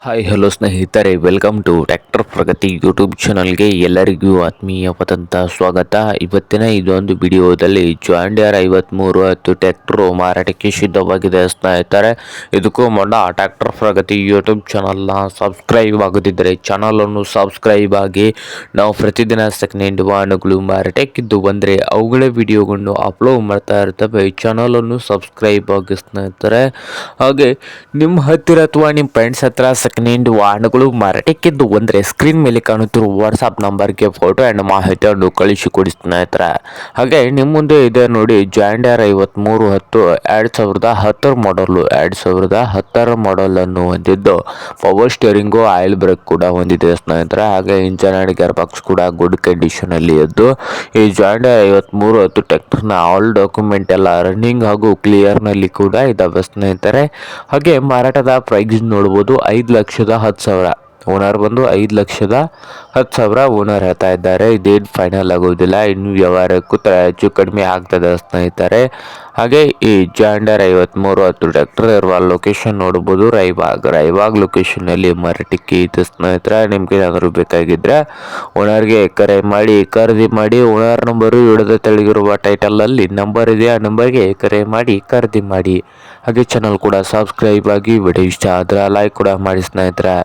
Hi hello ಸ್ನೇಹಿತರೆ, welcome to tractor Pragati YouTube ಚಾನಲ್ಗೆ ಎಲ್ಲರಿಗೂ ಆತ್ಮೀಯವಾದಂಥ ಸ್ವಾಗತ. ಇವತ್ತಿನ ಇದೊಂದು ವಿಡಿಯೋದಲ್ಲಿ ಜಾನ್ ಡಿಯರ್ 5310 ಟ್ರ್ಯಾಕ್ಟರ್ ಮಾರಾಟಕ್ಕೆ ಸಿದ್ಧವಾಗಿದೆ ಸ್ನೇಹಿತರೆ. ಇದಕ್ಕೂ ಮುನ್ನ ಟ್ರ್ಯಾಕ್ಟರ್ ಪ್ರಗತಿ ಯೂಟ್ಯೂಬ್ ಚಾನಲ್ನ ಸಬ್ಸ್ಕ್ರೈಬ್ ಆಗದಿದ್ದರೆ ಚಾನಲನ್ನು ಸಬ್ಸ್ಕ್ರೈಬ್ ಆಗಿ. ನಾವು ಪ್ರತಿದಿನ ಸೆಕೆಂಡ್ ಹ್ಯಾಂಡ್ ವಾಹನಗಳು ಮಾರಾಟಕ್ಕಿದ್ದು ಬಂದರೆ ಅವುಗಳ ವಿಡಿಯೋಗಳನ್ನು ಅಪ್ಲೋಡ್ ಮಾಡ್ತಾ ಇರ್ತವೆ. ಚಾನಲನ್ನು ಸಬ್ಸ್ಕ್ರೈಬ್ ಆಗಿ ಸ್ನೇಹಿತರೆ. ಹಾಗೆ ನಿಮ್ಮ ಹತ್ತಿರ ಅಥವಾ ನಿಮ್ಮ ಫ್ರೆಂಡ್ಸ್ ಹತ್ರ ಸೆಕೆಂಡ್ ಹ್ಯಾಂಡ್ ವಾಹನಗಳು ಮಾರಾಟಕ್ಕಿದ್ದು ಅಂದರೆ ಸ್ಕ್ರೀನ್ ಮೇಲೆ ಕಾಣುತ್ತಿರುವ ವಾಟ್ಸಾಪ್ ನಂಬರ್ಗೆ ಫೋಟೋ ಆ್ಯಂಡ್ ಮಾಹಿತಿಯನ್ನು ಕಳಿಸಿಕೊಡಿ ಸ್ನೇಹಿತರೆ. ಹಾಗೆ ನಿಮ್ಮ ಮುಂದೆ ಇದೆ ನೋಡಿ, ಜಾನ್ ಡಿಯರ್ 5310 2010 ಮಾಡಲು 2010 ಮಾಡಲನ್ನು ಹೊಂದಿದ್ದು ಪವರ್ ಸ್ಟೇರಿಂಗು, ಆಯಿಲ್ ಬ್ರೇಕ್ ಕೂಡ ಹೊಂದಿದೆ ಸ್ನೇಹಿತರೆ. ಹಾಗೆ ಇಂಜನ್ ಆ್ಯಂಡ್ ಗೇರ್ ಬಾಕ್ಸ್ ಕೂಡ ಗುಡ್ ಕಂಡೀಷನಲ್ಲಿ ಇದ್ದು, ಈ ಜಾನ್ ಡಿಯರ್ 5310 ಟ್ರ್ಯಾಕ್ಟರ್ನ ಆಲ್ ಡಾಕ್ಯುಮೆಂಟ್ ಎಲ್ಲ ರನ್ನಿಂಗ್ ಹಾಗೂ ಕ್ಲಿಯರ್ನಲ್ಲಿ ಕೂಡ ಇದ್ದಾವೆ ಸ್ನೇಹಿತರೆ. ಹಾಗೆ ಮಾರಾಟದ ಪ್ರೈಸ್ ನೋಡ್ಬೋದು, 5,10,000. ಓನರ್ ಬಂದು 5,10,000 ಓನರ್ ಹೇಳ್ತಾ ಇದ್ದಾರೆ. ಇದೇನು ಫೈನಲ್ ಆಗೋದಿಲ್ಲ, ಇನ್ನು ವ್ಯವಹಾರಕ್ಕೂ ಹೆಚ್ಚು ಕಡಿಮೆ ಆಗ್ತದೆ ಸ್ನೇಹಿತರೆ. ಹಾಗೆ ಈ ಜಾನ್ ಡಿಯರ್ 5310 ಟ್ರ್ಯಾಕ್ಟರ್ ಇರುವ ಲೊಕೇಶನ್ ನೋಡ್ಬೋದು, ರಾಯಬಾಗ್ ಲೊಕೇಶನ್ನಲ್ಲಿ ಮಾರಾಟಕ್ಕೆ ಇದೆ ಸ್ನೇಹಿತರೆ. ನಿಮ್ಗೆ ಏನಾದರೂ ಬೇಕಾಗಿದ್ದರೆ ಓನರ್ಗೆ ಕರೆ ಮಾಡಿ ಖರೀದಿ ಮಾಡಿ. ಓನರ್ ನಂಬರು ಹಿಡಿದ ತೆಳಗಿರುವ ಟೈಟಲಲ್ಲಿ ನಂಬರ್ ಇದೆ, ಆ ನಂಬರ್ಗೆ ಕರೆ ಮಾಡಿ ಖರೀದಿ ಮಾಡಿ. ಹಾಗೆ ಚಾನಲ್ ಕೂಡ ಸಬ್ಸ್ಕ್ರೈಬ್ ಆಗಿ. ವಿಡಿಯೋ ಇಷ್ಟ ಆದರೆ ಲೈಕ್ ಕೂಡ ಮಾಡಿ ಸ್ನೇಹಿತರೆ.